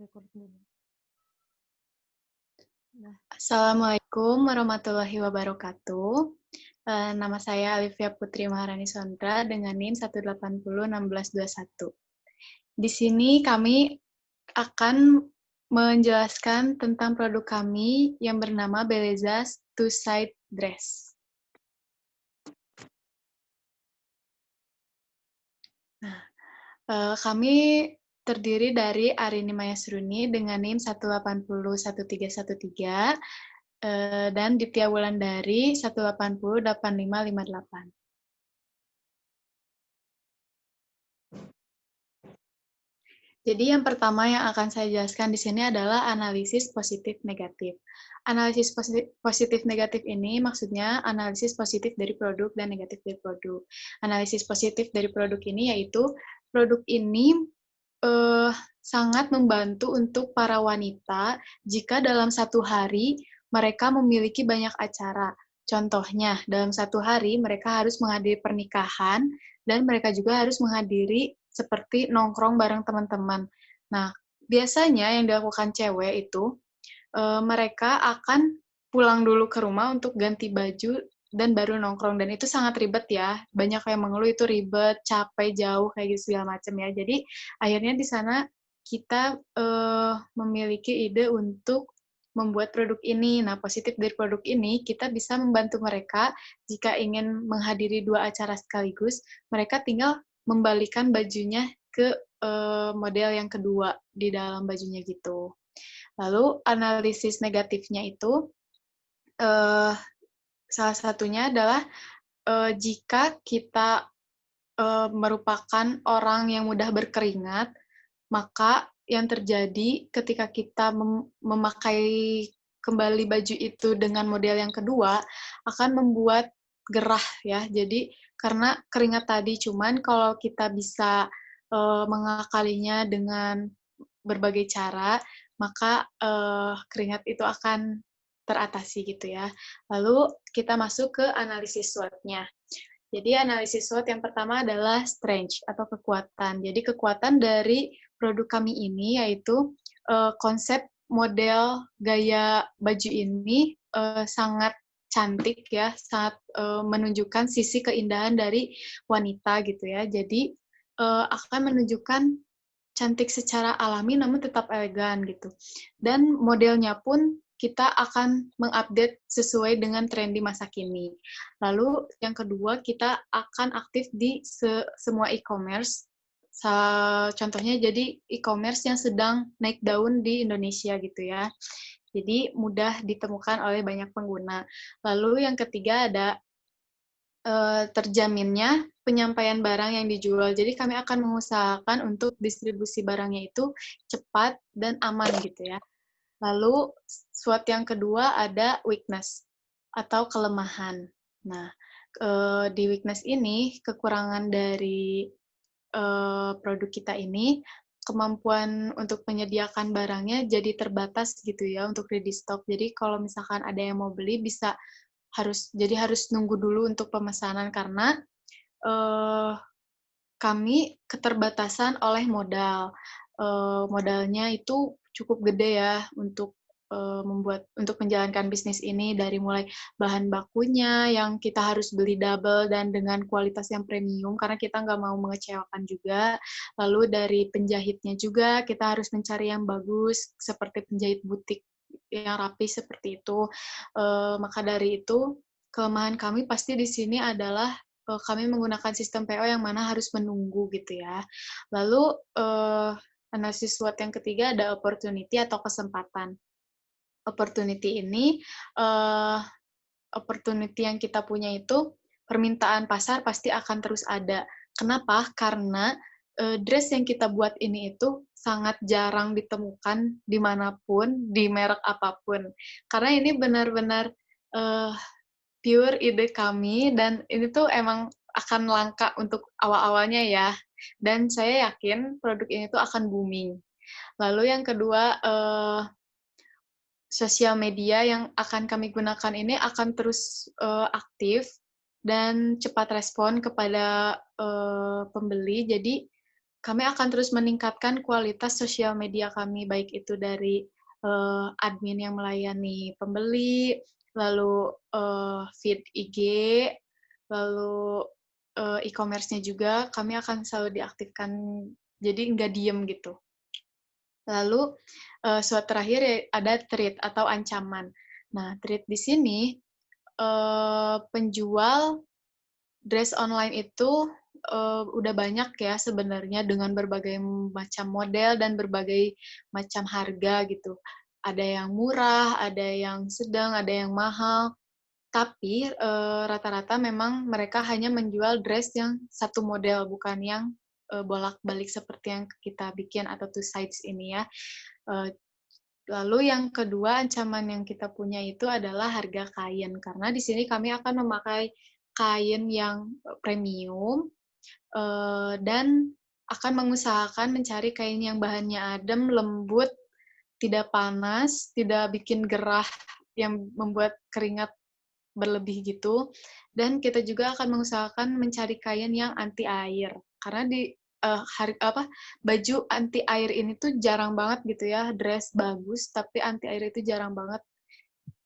record dulu. Nah, Assalamualaikum warahmatullahi wabarakatuh. Nama saya Alivia Putri Maharani Sondra dengan NIM 1801621. Di sini kami akan menjelaskan tentang produk kami yang bernama Beleza Two Side Dress. Kami terdiri dari Arini Mayasruni dengan NIM 1801313 dan Ditya Wulandari 1808558. Jadi yang pertama yang akan saya jelaskan di sini adalah analisis positif negatif. Analisis positif negatif ini maksudnya analisis positif dari produk dan negatif dari produk. Analisis positif dari produk ini yaitu produk ini sangat membantu untuk para wanita jika dalam satu hari mereka memiliki banyak acara. Contohnya, dalam satu hari mereka harus menghadiri pernikahan dan mereka juga harus menghadiri seperti nongkrong bareng teman-teman. Nah, biasanya yang dilakukan cewek itu, mereka akan pulang dulu ke rumah untuk ganti baju dan baru nongkrong. Dan itu sangat ribet ya. Banyak yang mengeluh itu ribet, capek, jauh, kayak gitu segala macam ya. Jadi, akhirnya di sana kita memiliki ide untuk membuat produk ini. Nah, positif dari produk ini, kita bisa membantu mereka jika ingin menghadiri 2 acara sekaligus, mereka tinggal membalikan bajunya ke model yang kedua di dalam bajunya gitu. Lalu analisis negatifnya itu salah satunya adalah jika kita merupakan orang yang mudah berkeringat, maka yang terjadi ketika kita memakai kembali baju itu dengan model yang kedua akan membuat gerah ya. Jadi karena keringat tadi, cuman kalau kita bisa mengakalinya dengan berbagai cara, maka keringat itu akan teratasi gitu ya. Lalu kita masuk ke analisis SWOT-nya. Jadi analisis SWOT yang pertama adalah strength atau kekuatan. Jadi kekuatan dari produk kami ini yaitu konsep model gaya baju ini sangat cantik ya, sangat menunjukkan sisi keindahan dari wanita gitu ya. Jadi akan menunjukkan cantik secara alami namun tetap elegan gitu. Dan modelnya pun kita akan mengupdate sesuai dengan tren di masa kini. Lalu yang kedua, kita akan aktif di semua e-commerce. Contohnya jadi e-commerce yang sedang naik daun di Indonesia gitu ya. Jadi mudah ditemukan oleh banyak pengguna. Lalu yang ketiga ada terjaminnya penyampaian barang yang dijual. Jadi kami akan mengusahakan untuk distribusi barangnya itu cepat dan aman gitu ya. Lalu SWOT yang kedua ada weakness atau kelemahan. Nah, di weakness ini kekurangan dari produk kita ini kemampuan untuk menyediakan barangnya jadi terbatas gitu ya untuk ready stock. Jadi kalau misalkan ada yang mau beli bisa harus nunggu dulu untuk pemesanan karena kami keterbatasan oleh modal. Modalnya itu cukup gede ya untuk untuk menjalankan bisnis ini dari mulai bahan bakunya yang kita harus beli double dan dengan kualitas yang premium karena kita nggak mau mengecewakan juga. Lalu dari penjahitnya juga kita harus mencari yang bagus seperti penjahit butik yang rapi seperti itu. Maka dari itu kelemahan kami pasti di sini adalah kami menggunakan sistem PO yang mana harus menunggu gitu ya. Lalu analisis SWOT yang ketiga ada opportunity atau kesempatan. Opportunity ini opportunity yang kita punya itu permintaan pasar pasti akan terus ada. Kenapa? Karena dress yang kita buat ini itu sangat jarang ditemukan dimanapun, di merek apapun. Karena ini benar-benar pure ide kami dan ini tuh emang akan langka untuk awal-awalnya ya. Dan saya yakin produk ini tuh akan booming. Lalu yang kedua, sosial media yang akan kami gunakan ini akan terus aktif dan cepat respon kepada pembeli. Jadi kami akan terus meningkatkan kualitas sosial media kami, baik itu dari admin yang melayani pembeli, lalu feed IG, lalu e-commerce-nya juga kami akan selalu diaktifkan, jadi nggak diem gitu. Lalu terakhir ya ada threat atau ancaman. Nah, threat di sini penjual dress online itu, udah banyak ya sebenarnya dengan berbagai macam model dan berbagai macam harga gitu. Ada yang murah, ada yang sedang, ada yang mahal, tapi, rata-rata memang mereka hanya menjual dress yang satu model, bukan yang, bolak-balik seperti yang kita bikin atau two sides ini ya. Eee, Lalu yang kedua ancaman yang kita punya itu adalah harga kain, karena di sini kami akan memakai kain yang, premium, dan akan mengusahakan mencari kain yang bahannya adem, lembut, tidak panas, tidak bikin gerah yang membuat keringat berlebih gitu, dan kita juga akan mengusahakan mencari kain yang anti air. Karena di baju anti air ini tuh jarang banget gitu ya, dress bagus tapi anti air itu jarang banget.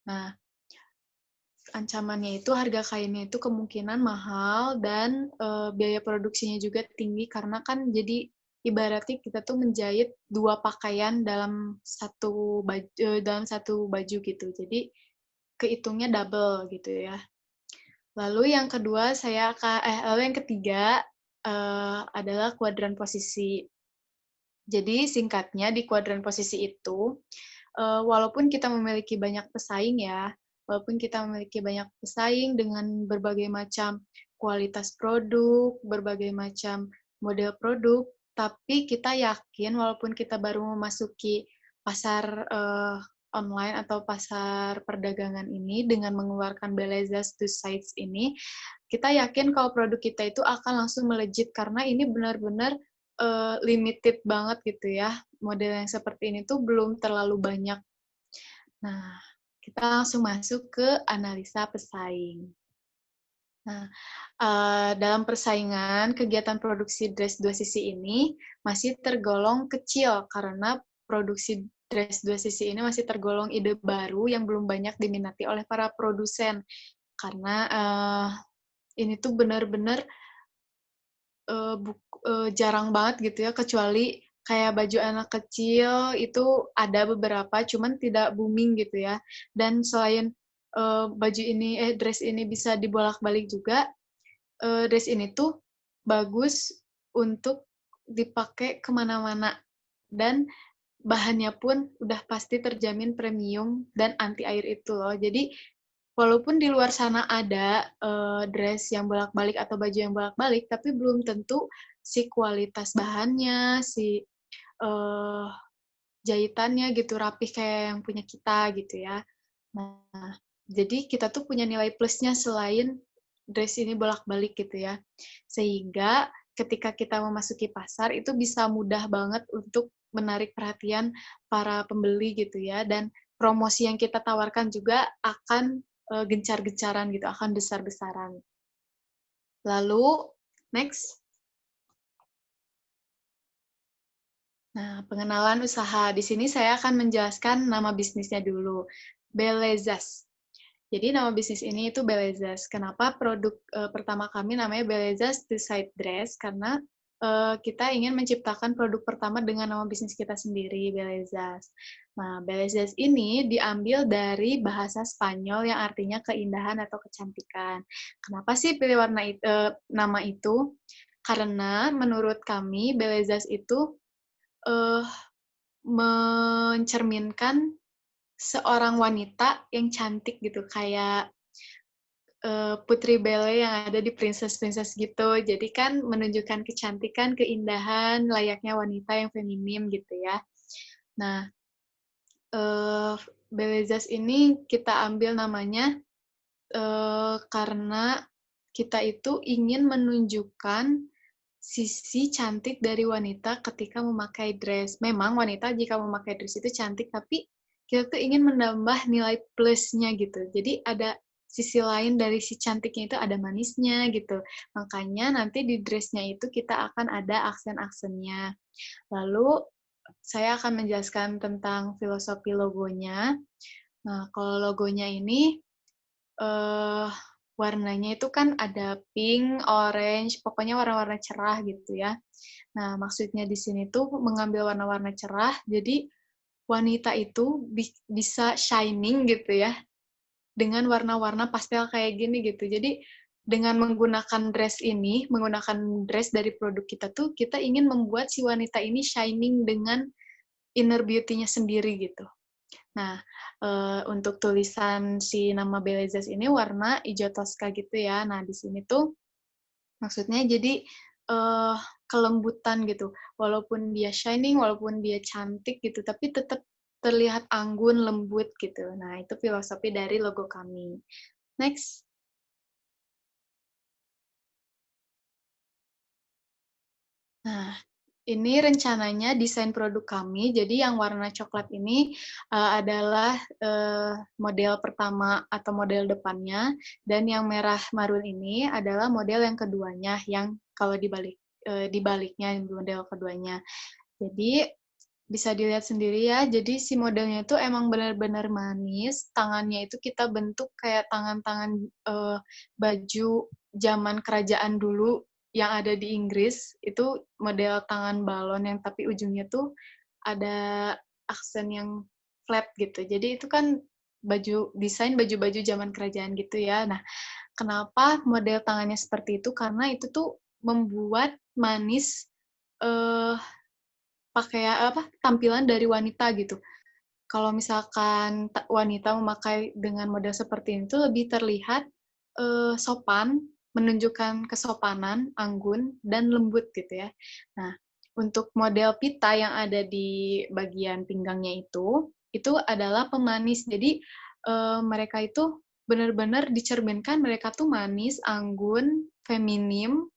Nah, ancamannya itu harga kainnya itu kemungkinan mahal dan, biaya produksinya juga tinggi karena kan jadi ibaratnya kita tuh menjahit 2 pakaian dalam satu baju gitu. Jadi kehitungnya double gitu ya. Lalu yang ketiga, adalah kuadran posisi. Jadi singkatnya di kuadran posisi itu, walaupun kita memiliki banyak pesaing ya, walaupun kita memiliki banyak pesaing dengan berbagai macam kualitas produk, berbagai macam model produk, tapi kita yakin walaupun kita baru memasuki pasar, online atau pasar perdagangan ini dengan mengeluarkan Beleza Two Sides ini, kita yakin kalau produk kita itu akan langsung melejit karena ini benar-benar, limited banget gitu ya. Model yang seperti ini tuh belum terlalu banyak. Nah, kita langsung masuk ke analisa pesaing. Nah, dalam persaingan, kegiatan produksi dress dua sisi ini masih tergolong kecil karena produksi dress dua sisi ini masih tergolong ide baru yang belum banyak diminati oleh para produsen. Karena, ini tuh benar-benar jarang banget gitu ya, kecuali kayak baju anak kecil itu ada beberapa, cuman tidak booming gitu ya. Dan selain, dress ini bisa dibolak-balik juga, dress ini tuh bagus untuk dipakai ke mana-mana dan bahannya pun udah pasti terjamin premium dan anti air itu loh. Jadi walaupun di luar sana ada, dress yang bolak-balik atau baju yang bolak-balik, tapi belum tentu si kualitas bahannya, eee, jahitannya gitu rapih kayak yang punya kita gitu ya. Nah, jadi kita tuh punya nilai plusnya selain dress ini bolak-balik gitu ya. Sehingga ketika kita memasuki pasar itu bisa mudah banget untuk menarik perhatian para pembeli gitu ya, dan promosi yang kita tawarkan juga akan, gencar-gencaran gitu, akan besar-besaran. Lalu next. Nah, pengenalan usaha. Di sini saya akan menjelaskan nama bisnisnya dulu, Belezas. Jadi nama bisnis ini itu Belezas. Kenapa produk pertama kami namanya Belezas The Side Dress? Karena kita ingin menciptakan produk pertama dengan nama bisnis kita sendiri, Belezas. Nah, Belezas ini diambil dari bahasa Spanyol yang artinya keindahan atau kecantikan. Kenapa sih pilih nama itu? Karena menurut kami Belezas itu eh, mencerminkan seorang wanita yang cantik gitu, kayak Putri Belle yang ada di Princess-Princess gitu. Jadi kan menunjukkan kecantikan, keindahan, layaknya wanita yang feminim gitu ya. Nah, eee, Belezas ini kita ambil namanya, karena kita itu ingin menunjukkan sisi cantik dari wanita ketika memakai dress. Memang wanita jika memakai dress itu cantik, tapi kita tuh ingin menambah nilai plusnya gitu. Jadi ada sisi lain dari si cantiknya itu ada manisnya gitu. Makanya nanti di dress-nya itu kita akan ada aksen-aksennya. Lalu saya akan menjelaskan tentang filosofi logonya. Nah, kalau logonya ini eh warnanya itu kan ada pink, orange, pokoknya warna-warna cerah gitu ya. Nah, maksudnya di sini tuh mengambil warna-warna cerah, jadi wanita itu bisa shining gitu ya, dengan warna-warna pastel kayak gini gitu. Jadi, dengan menggunakan dress ini, menggunakan dress dari produk kita tuh, kita ingin membuat si wanita ini shining dengan inner beauty-nya sendiri gitu. Nah, untuk tulisan si nama Belezas ini warna ijo toska gitu ya. Nah, di sini tuh maksudnya jadi, kelembutan gitu. Walaupun dia shining, walaupun dia cantik gitu, tapi tetap terlihat anggun, lembut gitu. Nah, itu filosofi dari logo kami. Next. Nah, ini rencananya desain produk kami. Jadi yang warna coklat ini adalah model pertama atau model depannya, dan yang merah marun ini adalah model yang keduanya, yang kalau dibaliknya model keduanya. Jadi bisa dilihat sendiri ya, jadi si modelnya itu emang benar-benar manis, tangannya itu kita bentuk kayak tangan-tangan, baju zaman kerajaan dulu yang ada di Inggris, itu model tangan balon yang tapi ujungnya tuh ada aksen yang flat gitu. Jadi itu kan desain baju-baju zaman kerajaan gitu ya. Nah, kenapa model tangannya seperti itu, karena itu tuh membuat manis, eee tampilan dari wanita gitu. Kalau misalkan wanita memakai dengan model seperti itu lebih terlihat, sopan, menunjukkan kesopanan, anggun, dan lembut gitu ya. Nah, untuk model pita yang ada di bagian pinggangnya itu adalah pemanis. Jadi, mereka itu benar-benar dicerminkan mereka tuh manis, anggun, feminim,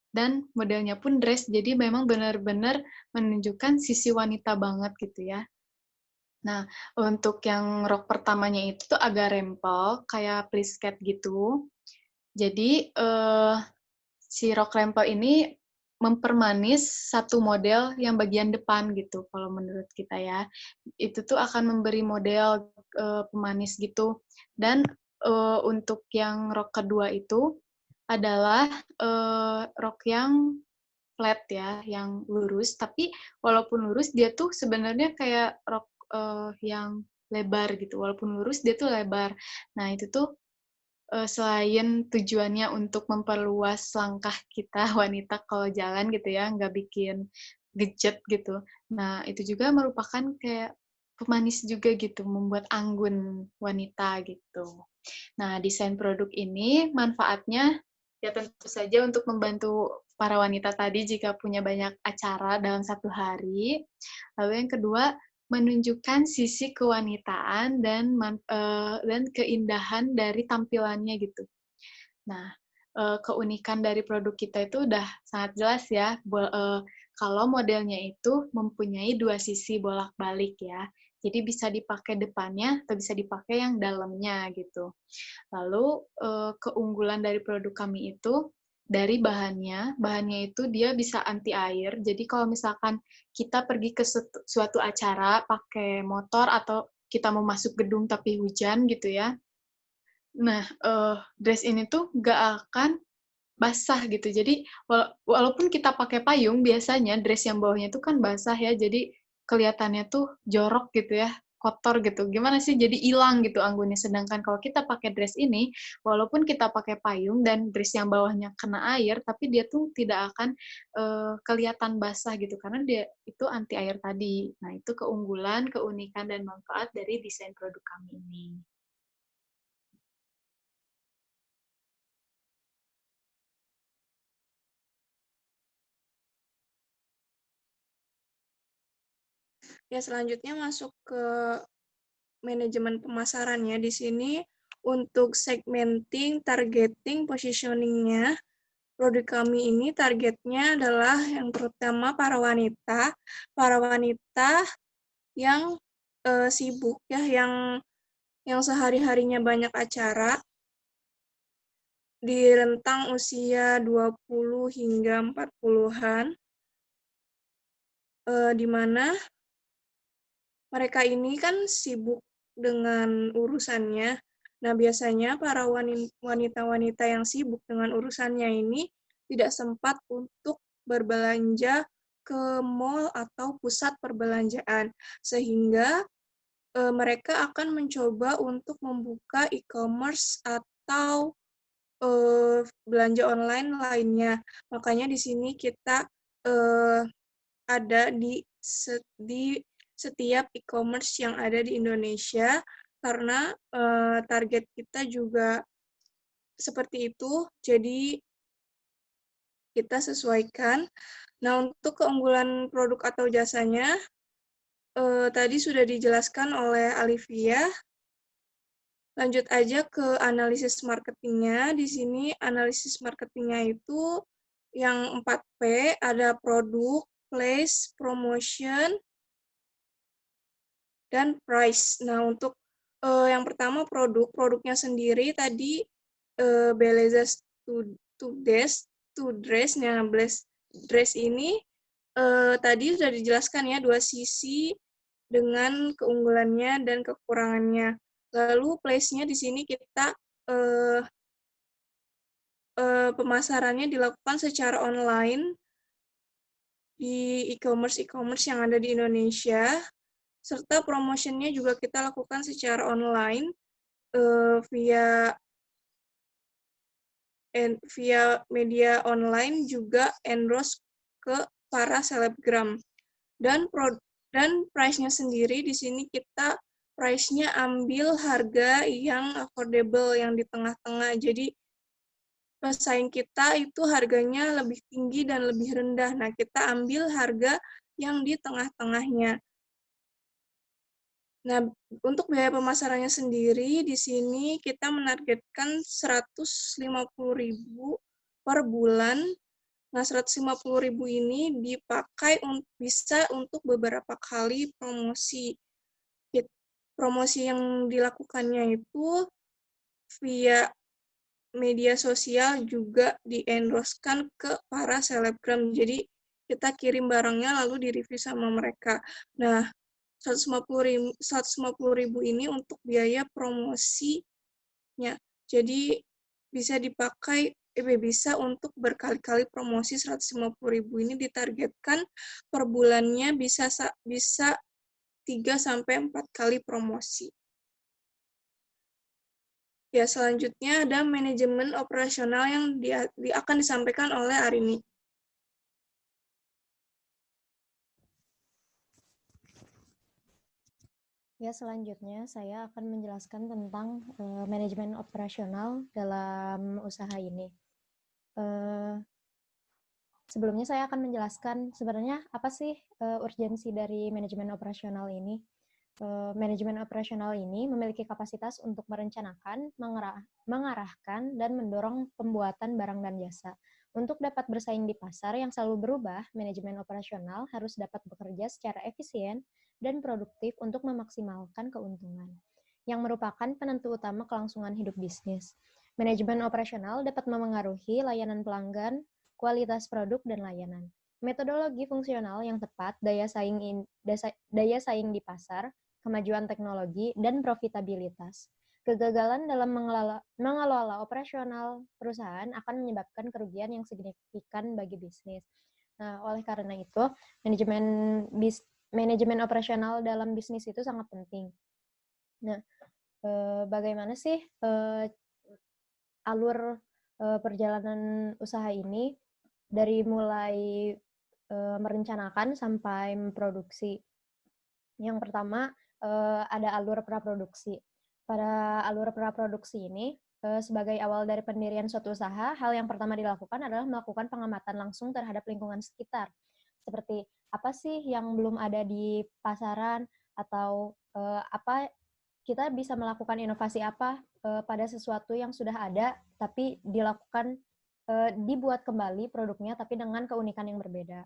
dan modelnya pun dress, jadi memang benar-benar menunjukkan sisi wanita banget gitu ya. Nah, untuk yang rok pertamanya itu tuh agak rempel, kayak plisket gitu. Jadi, si rok rempel ini mempermanis satu model yang bagian depan gitu, kalau menurut kita ya. Itu tuh akan memberi model, pemanis gitu. Dan, untuk yang rok kedua itu adalah, rok yang flat ya, yang lurus, tapi walaupun lurus dia tuh sebenarnya kayak rok, yang lebar gitu, walaupun lurus dia tuh lebar. Nah itu tuh, selain tujuannya untuk memperluas langkah kita wanita kalau jalan gitu ya, nggak bikin gejet gitu. Nah itu juga merupakan kayak pemanis juga gitu, membuat anggun wanita gitu. Nah, desain produk ini manfaatnya ya tentu saja untuk membantu para wanita tadi jika punya banyak acara dalam satu hari. Lalu yang kedua, menunjukkan sisi kewanitaan dan keindahan dari tampilannya gitu. Nah, keunikan dari produk kita itu udah sangat jelas ya, kalau modelnya itu mempunyai 2 sisi bolak-balik ya. Jadi bisa dipakai depannya atau bisa dipakai yang dalamnya gitu. Lalu, keunggulan dari produk kami itu, dari bahannya itu dia bisa anti air. Jadi kalau misalkan kita pergi ke suatu acara pakai motor atau kita mau masuk gedung tapi hujan gitu ya. Nah, dress ini tuh nggak akan basah gitu. Jadi walaupun kita pakai payung, biasanya dress yang bawahnya itu kan basah ya, jadi kelihatannya tuh jorok gitu ya, kotor gitu. Gimana sih, jadi hilang gitu anggunnya. Sedangkan kalau kita pakai dress ini, walaupun kita pakai payung dan dress yang bawahnya kena air, tapi dia tuh tidak akan, kelihatan basah gitu, karena dia itu anti air tadi. Nah, itu keunggulan, keunikan, dan manfaat dari desain produk kami ini. Ya, selanjutnya masuk ke manajemen pemasarannya. Di sini untuk segmenting, targeting, positioning-nya, produk kami ini targetnya adalah yang pertama para wanita yang sibuk ya, yang yang sehari-harinya banyak acara di rentang usia 20 hingga 40-an, di mana mereka ini kan sibuk dengan urusannya. Nah, biasanya para wanita-wanita yang sibuk dengan urusannya ini tidak sempat untuk berbelanja ke mall atau pusat perbelanjaan, sehingga mereka akan mencoba untuk membuka e-commerce atau belanja online lainnya. Makanya di sini kita eh, ada di setiap e-commerce yang ada di Indonesia, karena target kita juga seperti itu, jadi kita sesuaikan. Nah, untuk keunggulan produk atau jasanya, tadi sudah dijelaskan oleh Alivia. Lanjut aja ke analisis marketingnya. Di sini analisis marketingnya itu yang 4P, ada produk, place, promotion, dan price. Nah, untuk yang pertama produknya sendiri tadi Beleza to dress. Nah, dress ini tadi sudah dijelaskan ya, dua sisi dengan keunggulannya dan kekurangannya. Lalu place-nya di sini kita eh, pemasarannya dilakukan secara online di e-commerce yang ada di Indonesia, serta promotionnya juga kita lakukan secara online via media online, juga endorse ke para selebgram. Dan price-nya sendiri di sini kita price-nya ambil harga yang affordable, yang di tengah-tengah. Jadi pesaing kita itu harganya lebih tinggi dan lebih rendah. Nah, kita ambil harga yang di tengah-tengahnya. Nah, untuk biaya pemasarannya sendiri, di sini kita menargetkan 150.000 per bulan. Nah, 150.000 ini dipakai bisa untuk beberapa kali promosi. Promosi yang dilakukannya itu via media sosial, juga di-endorse-kan ke para selebgram. Jadi kita kirim barangnya lalu di-review sama mereka. Nah, 150.000 ini untuk biaya promosinya. Jadi bisa untuk berkali-kali promosi. 150.000 ini ditargetkan per bulannya bisa 3-4 kali promosi. Ya, selanjutnya ada manajemen operasional yang akan disampaikan oleh Arini. Ya, selanjutnya saya akan menjelaskan tentang manajemen operasional dalam usaha ini. Sebelumnya saya akan menjelaskan sebenarnya apa sih urgensi dari manajemen operasional ini. Manajemen operasional ini memiliki kapasitas untuk merencanakan, mengarahkan, dan mendorong pembuatan barang dan jasa. Untuk dapat bersaing di pasar yang selalu berubah, manajemen operasional harus dapat bekerja secara efisien dan produktif untuk memaksimalkan keuntungan, yang merupakan penentu utama kelangsungan hidup bisnis. Manajemen operasional dapat memengaruhi layanan pelanggan, kualitas produk, dan layanan. Metodologi fungsional yang tepat, daya saing di pasar, kemajuan teknologi, dan profitabilitas. Kegagalan dalam mengelola operasional perusahaan akan menyebabkan kerugian yang signifikan bagi bisnis. Nah, oleh karena itu, manajemen operasional dalam bisnis itu sangat penting. Nah, bagaimana sih alur perjalanan usaha ini dari mulai merencanakan sampai memproduksi? Yang pertama, ada alur praproduksi. Pada alur praproduksi ini, sebagai awal dari pendirian suatu usaha, hal yang pertama dilakukan adalah melakukan pengamatan langsung terhadap lingkungan sekitar. Seperti apa sih yang belum ada di pasaran, atau apa kita bisa melakukan inovasi apa pada sesuatu yang sudah ada, tapi dibuat kembali produknya, tapi dengan keunikan yang berbeda.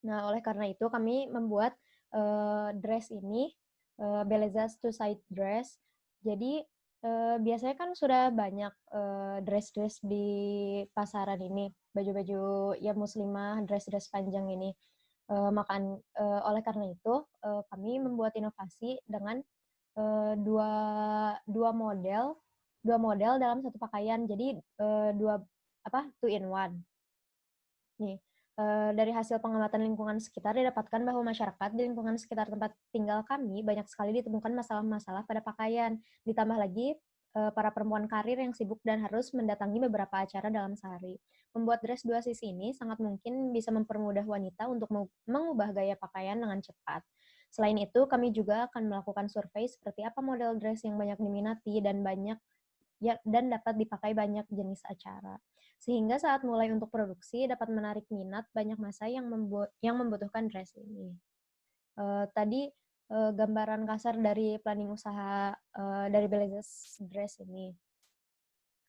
Nah, oleh karena itu kami membuat dress ini, Beleza to Side Dress, Jadi biasanya kan sudah banyak dress-dress di pasaran ini, baju-baju ya muslimah, dress-dress panjang ini. Oleh karena itu kami membuat inovasi dengan dua dua model dalam satu pakaian. Jadi two in one. Nih, dari hasil pengamatan lingkungan sekitar didapatkan bahwa masyarakat di lingkungan sekitar tempat tinggal kami banyak sekali ditemukan masalah-masalah pada pakaian. Ditambah lagi para perempuan karir yang sibuk dan harus mendatangi beberapa acara dalam sehari. Membuat dress dua sisi ini sangat mungkin bisa mempermudah wanita untuk mengubah gaya pakaian dengan cepat. Selain itu, kami juga akan melakukan survei seperti apa model dress yang banyak diminati dan dapat dipakai banyak jenis acara. Sehingga saat mulai untuk produksi dapat menarik minat banyak massa yang membutuhkan dress ini. Tadi gambaran kasar dari planning usaha dari Belezes Dress ini.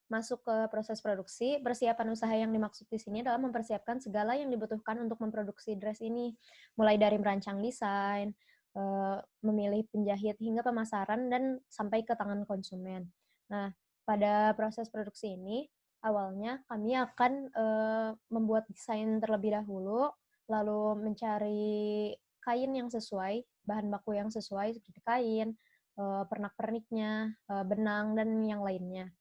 Masuk ke proses produksi, persiapan usaha yang dimaksud di sini adalah mempersiapkan segala yang dibutuhkan untuk memproduksi dress ini, mulai dari merancang desain, memilih penjahit hingga pemasaran dan sampai ke tangan konsumen. Nah, pada proses produksi ini, awalnya kami akan membuat desain terlebih dahulu, lalu mencari kain yang sesuai, bahan baku yang sesuai seperti kain, pernak-perniknya, benang, dan yang lainnya.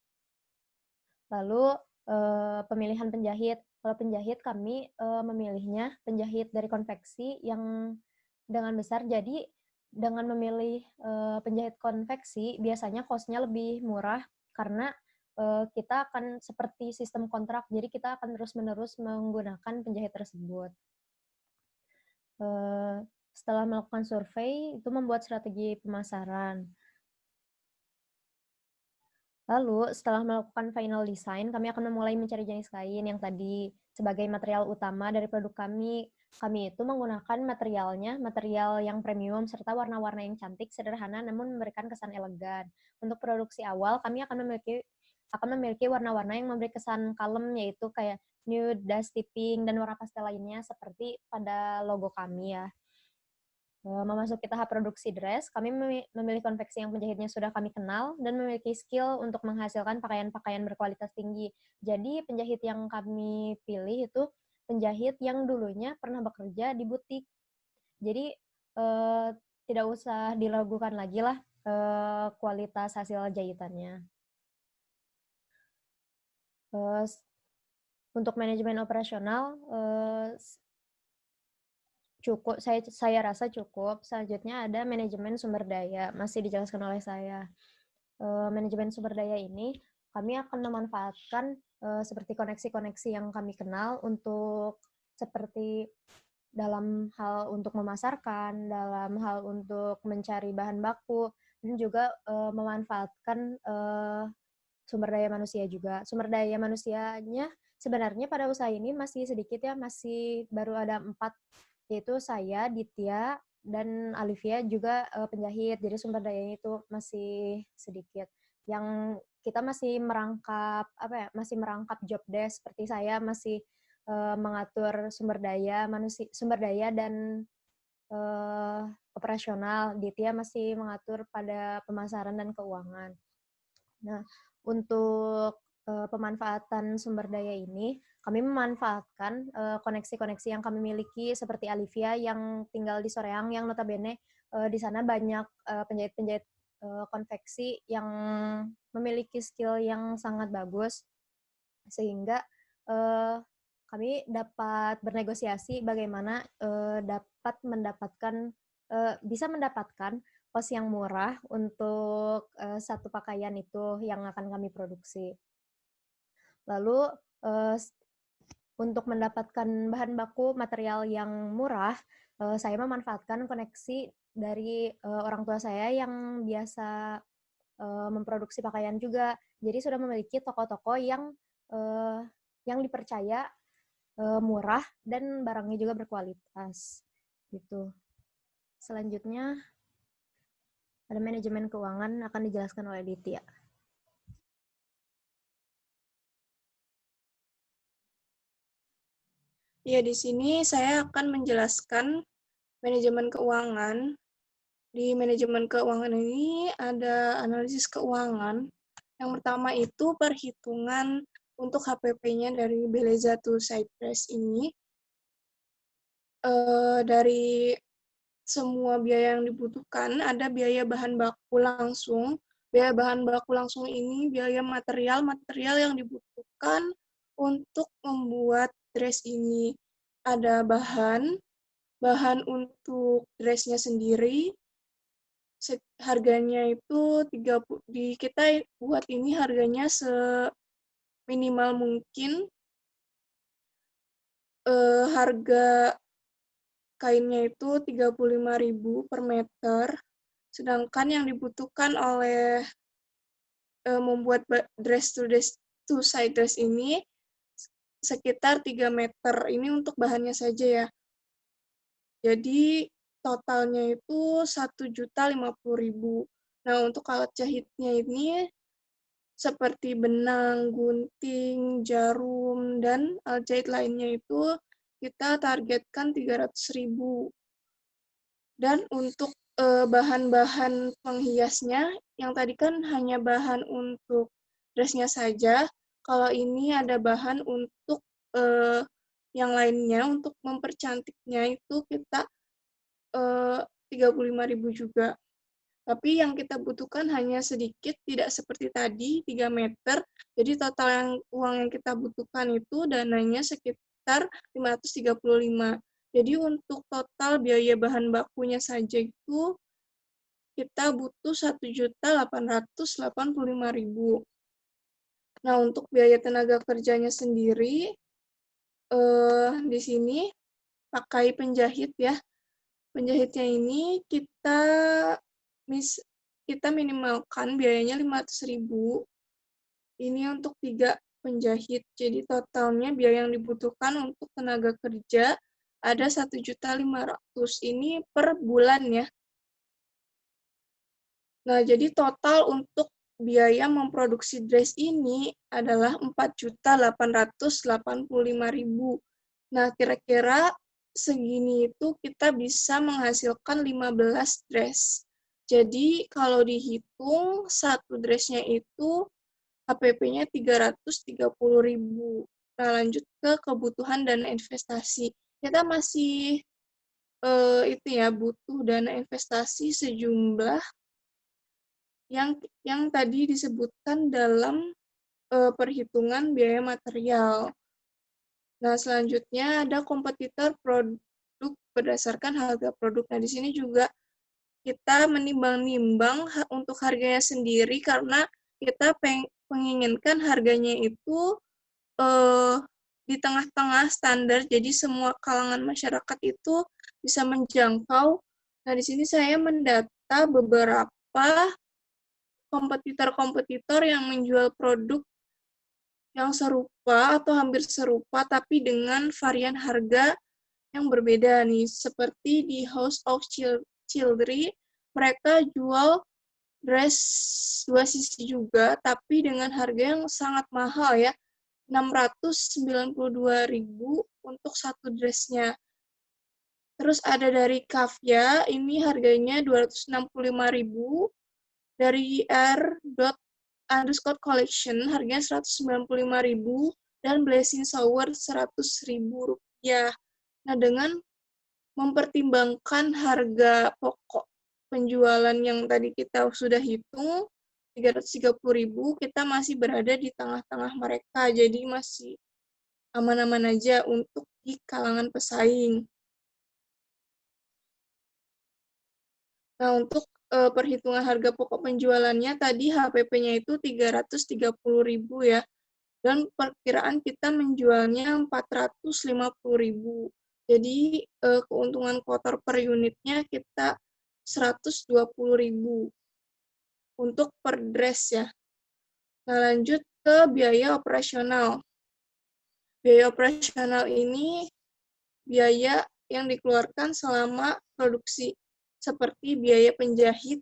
Lalu pemilihan penjahit. Kalau penjahit kami memilihnya penjahit dari konveksi yang dengan besar. Jadi dengan memilih penjahit konveksi biasanya cost-nya lebih murah karena kita akan seperti sistem kontrak. Jadi kita akan terus-menerus menggunakan penjahit tersebut. Setelah melakukan survei, itu membuat strategi pemasaran. Lalu, setelah melakukan final design, kami akan memulai mencari jenis kain yang tadi sebagai material utama dari produk kami. Kami itu menggunakan material yang premium, serta warna-warna yang cantik, sederhana, namun memberikan kesan elegan. Untuk produksi awal, kami akan memiliki warna-warna yang memberi kesan kalem, yaitu kayak nude, dusty pink, dan warna pastel lainnya, seperti pada logo kami ya. Memasuki tahap produksi dress, kami memilih konveksi yang penjahitnya sudah kami kenal dan memiliki skill untuk menghasilkan pakaian-pakaian berkualitas tinggi. Jadi penjahit yang kami pilih itu penjahit yang dulunya pernah bekerja di butik. Jadi tidak usah diragukan lagi lah kualitas hasil jahitannya. Untuk manajemen operasional, cukup, saya rasa cukup. Selanjutnya ada manajemen sumber daya, masih dijelaskan oleh saya. Manajemen sumber daya ini kami akan memanfaatkan seperti koneksi-koneksi yang kami kenal untuk seperti dalam hal untuk memasarkan, dalam hal untuk mencari bahan baku, dan juga memanfaatkan sumber daya manusia juga. Sumber daya manusianya sebenarnya pada usaha ini masih sedikit ya, masih baru ada 4, yaitu saya, Ditya, dan Alivia juga penjahit. Jadi sumber dayanya itu masih sedikit. Yang kita masih merangkap masih merangkap job desk, seperti saya masih mengatur sumber daya dan operasional. Ditya masih mengatur pada pemasaran dan keuangan. Nah, untuk pemanfaatan sumber daya ini, kami memanfaatkan koneksi-koneksi yang kami miliki seperti Alivia yang tinggal di Soreang, yang notabene di sana banyak penjahit-penjahit konveksi yang memiliki skill yang sangat bagus, sehingga kami dapat bernegosiasi bagaimana bisa mendapatkan cost yang murah untuk satu pakaian itu yang akan kami produksi. Lalu untuk mendapatkan bahan baku material yang murah, saya memanfaatkan koneksi dari orang tua saya yang biasa memproduksi pakaian juga. Jadi sudah memiliki toko-toko yang dipercaya, murah, dan barangnya juga berkualitas. Gitu. Selanjutnya ada manajemen keuangan, akan dijelaskan oleh Ditya. Ya, di sini saya akan menjelaskan manajemen keuangan. di manajemen keuangan ini ada analisis keuangan. Yang pertama itu perhitungan untuk HPP-nya dari Beleza to Cypress ini. Dari semua biaya yang dibutuhkan, ada biaya bahan baku langsung. Biaya bahan baku langsung ini biaya material yang dibutuhkan untuk membuat dress ini. Ada bahan untuk dressnya sendiri, harganya itu 30, kita buat ini harganya seminimal mungkin. Harga kainnya itu 35.000 per meter, sedangkan yang dibutuhkan oleh membuat dress to side dress ini sekitar 3 meter. Ini untuk bahannya saja ya. Jadi totalnya itu 1.050.000. Nah, untuk alat jahitnya ini seperti benang, gunting, jarum, dan alat jahit lainnya itu kita targetkan 300.000. Dan untuk bahan-bahan penghiasnya, yang tadi kan hanya bahan untuk dressnya saja, kalau ini ada bahan untuk yang lainnya, untuk mempercantiknya itu kita 35.000 juga. Tapi yang kita butuhkan hanya sedikit, tidak seperti tadi, 3 meter. Jadi total uang yang kita butuhkan itu dananya sekitar 535. Jadi untuk total biaya bahan bakunya saja itu kita butuh 1.885.000. Nah, untuk biaya tenaga kerjanya sendiri, di sini pakai penjahit ya. Penjahitnya ini kita minimalkan biayanya 500.000. Ini untuk 3 penjahit. Jadi totalnya biaya yang dibutuhkan untuk tenaga kerja ada 1.500.000. Ini per bulan ya. Nah, jadi total untuk biaya memproduksi dress ini adalah 4.885.000. Nah, kira-kira segini itu kita bisa menghasilkan 15 dress. Jadi, kalau dihitung, satu dressnya itu HPP-nya 330.000. Nah, lanjut ke kebutuhan dana investasi. Kita masih itu ya, butuh dana investasi sejumlah yang tadi disebutkan dalam perhitungan biaya material. Nah, selanjutnya ada kompetitor produk berdasarkan harga produk. Nah, di sini juga kita menimbang-nimbang untuk harganya sendiri karena kita menginginkan harganya itu di tengah-tengah standar, jadi semua kalangan masyarakat itu bisa menjangkau. Nah, di sini saya mendata beberapa kompetitor-kompetitor yang menjual produk yang serupa atau hampir serupa, tapi dengan varian harga yang berbeda nih. Seperti di House of Children, mereka jual dress 2 sisi juga, tapi dengan harga yang sangat mahal ya, 692.000 untuk satu dressnya. Terus ada dari Kavya, ini harganya 265.000. Dari R._collection, harganya 195.000. Dan Blessing Shower 100.000 rupiah. Nah, dengan mempertimbangkan harga pokok penjualan yang tadi kita sudah hitung, 330.000, kita masih berada di tengah-tengah mereka, jadi masih aman-aman aja untuk di kalangan pesaing. Nah, untuk perhitungan harga pokok penjualannya tadi HPP-nya itu 330.000 ya. Dan perkiraan kita menjualnya 450.000. Jadi keuntungan kotor per unitnya kita 120.000 untuk per dress ya. Nah, lanjut ke biaya operasional. Biaya operasional ini biaya yang dikeluarkan selama produksi, seperti biaya penjahit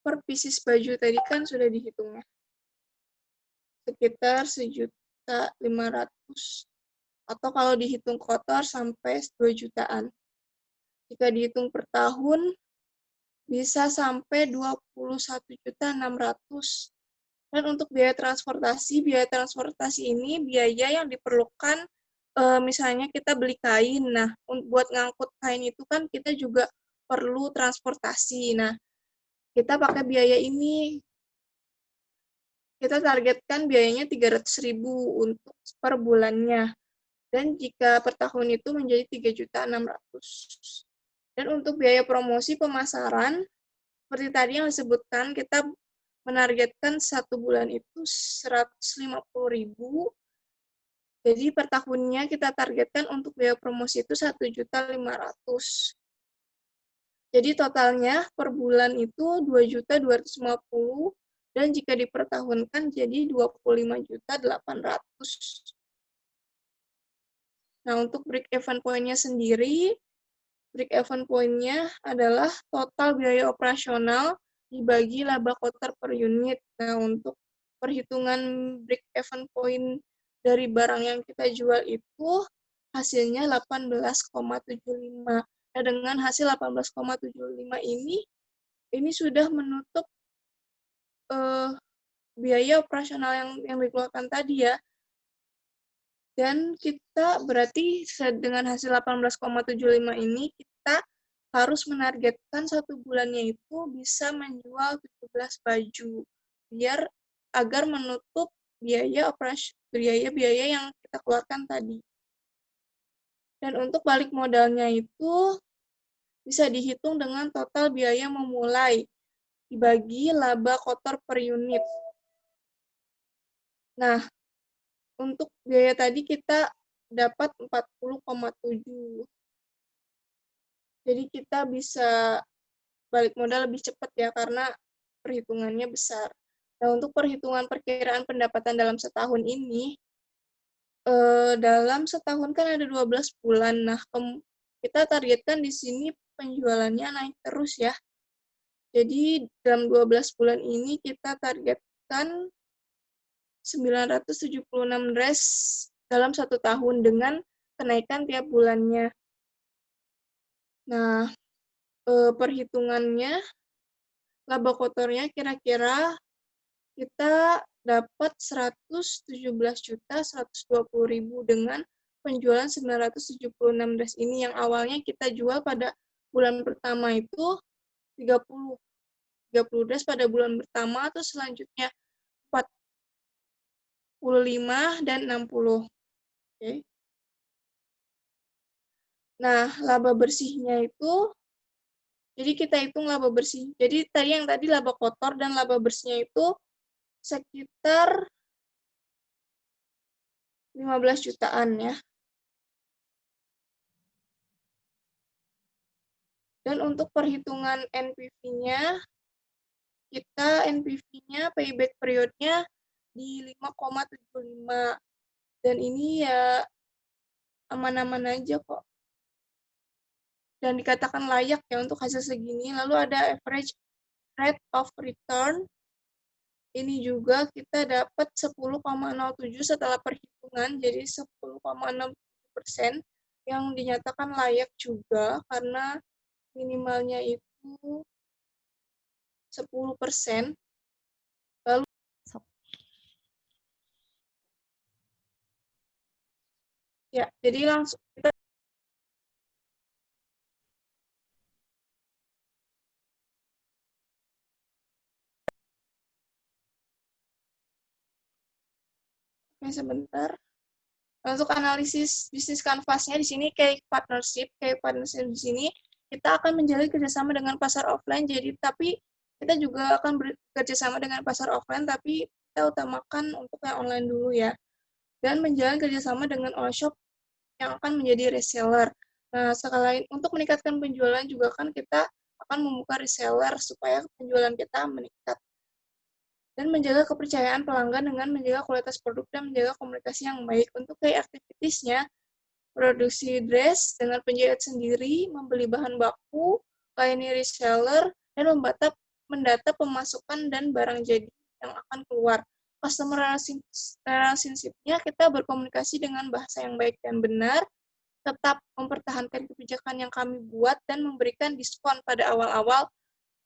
per pieces baju tadi kan sudah dihitungnya. Sekitar 1.500.000. Atau kalau dihitung kotor sampai 2 jutaan. Jika dihitung per tahun, bisa sampai 21.600.000. Dan untuk biaya transportasi ini biaya yang diperlukan misalnya kita beli kain. Nah, buat ngangkut kain itu kan kita juga perlu transportasi. Nah, kita pakai biaya ini. Kita targetkan biayanya 300.000 untuk per bulannya. Dan jika per tahun itu menjadi 3.600.000. Dan untuk biaya promosi pemasaran, seperti tadi yang disebutkan, kita menargetkan 1 bulan itu 150.000. Jadi per tahunnya kita targetkan untuk biaya promosi itu 1.500.000. Jadi totalnya per bulan itu 2.250.000 dan jika dipertahunkan jadi 25.800.000. Nah, untuk break-even point-nya sendiri, break-even point-nya adalah total biaya operasional dibagi laba kotor per unit. Nah, untuk perhitungan break-even point dari barang yang kita jual itu hasilnya 18,75. Nah, dengan hasil 18,75 ini sudah menutup biaya operasional yang dikeluarkan tadi ya. Dan kita berarti dengan hasil 18,75 ini kita harus menargetkan 1 bulannya itu bisa menjual 17 baju biar agar menutup biaya yang kita keluarkan tadi. Dan untuk balik modalnya itu bisa dihitung dengan total biaya memulai dibagi laba kotor per unit. Nah, untuk biaya tadi kita dapat 40,7. Jadi kita bisa balik modal lebih cepat ya karena perhitungannya besar. Nah, untuk perhitungan perkiraan pendapatan dalam setahun ini, dalam setahun kan ada 12 bulan. Nah, kita targetkan di sini penjualannya naik terus ya. Jadi dalam 12 bulan ini kita targetkan 976 dress dalam 1 tahun dengan kenaikan tiap bulannya. Nah, perhitungannya, laba kotornya kira-kira kita dapat 117.120.000 dengan penjualan 976 dress ini yang awalnya kita jual pada bulan pertama itu 30 dress pada bulan pertama, terus selanjutnya 45 dan 60. Oke. Nah, laba bersihnya itu, jadi kita hitung laba bersih. Jadi yang tadi laba kotor dan laba bersihnya itu sekitar 15 jutaan ya. Dan untuk perhitungan NPV-nya, kita NPV-nya payback period-nya di 5,75. Dan ini ya aman-aman aja kok. Dan dikatakan layak ya untuk hasil segini. Lalu ada average rate of return. Ini juga kita dapat 10,07 setelah perhitungan, jadi 10,6% yang dinyatakan layak juga karena minimalnya itu 10%. Lalu ya, jadi langsung kita sebentar. Untuk analisis bisnis kanvasnya di sini kayak partnership di sini kita akan menjalin kerjasama dengan pasar offline. Jadi tapi kita juga akan bekerjasama dengan pasar offline, tapi kita utamakan untuk yang online dulu ya. Dan menjalin kerjasama dengan online shop yang akan menjadi reseller. Nah, sekali untuk meningkatkan penjualan juga kan kita akan membuka reseller supaya penjualan kita meningkat. Dan menjaga kepercayaan pelanggan dengan menjaga kualitas produk dan menjaga komunikasi yang baik. Untuk kayak aktivitasnya, produksi dress dengan penjahit sendiri, membeli bahan baku, layani reseller, dan mendata pemasukan dan barang jadi yang akan keluar. Customer relationship-nya kita berkomunikasi dengan bahasa yang baik dan benar, tetap mempertahankan kebijakan yang kami buat, dan memberikan diskon pada awal-awal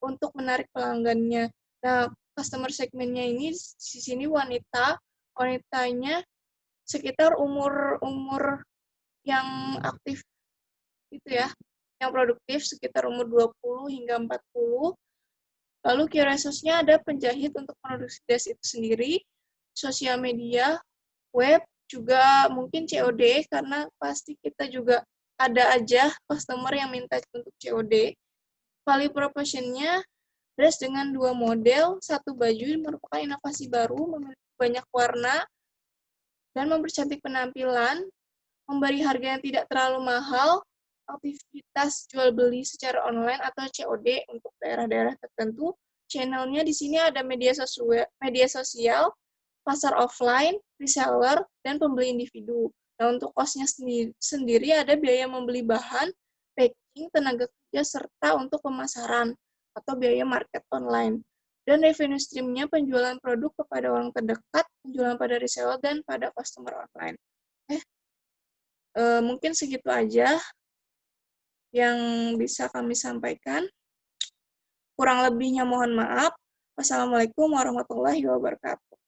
untuk menarik pelanggannya. Nah, customer segmennya ini di sini wanitanya sekitar umur yang aktif gitu ya, yang produktif sekitar umur 20 hingga 40. Lalu key resource-nya ada penjahit untuk produksi jas itu sendiri, sosial media, web, juga mungkin COD, karena pasti kita juga ada aja customer yang minta untuk COD. Value proposition-nya, dress dengan 2 model, 1 baju merupakan inovasi baru, memiliki banyak warna, dan mempercantik penampilan, memberi harga yang tidak terlalu mahal, aktivitas jual beli secara online atau COD untuk daerah-daerah tertentu. Channelnya di sini ada media sosial, pasar offline, reseller, dan pembeli individu. Nah, untuk cost-nya sendiri ada biaya membeli bahan, packing, tenaga kerja, serta untuk pemasaran atau biaya market online. Dan revenue stream-nya penjualan produk kepada orang terdekat, penjualan pada reseller, dan pada customer online. Mungkin segitu aja yang bisa kami sampaikan. Kurang lebihnya mohon maaf. Wassalamualaikum warahmatullahi wabarakatuh.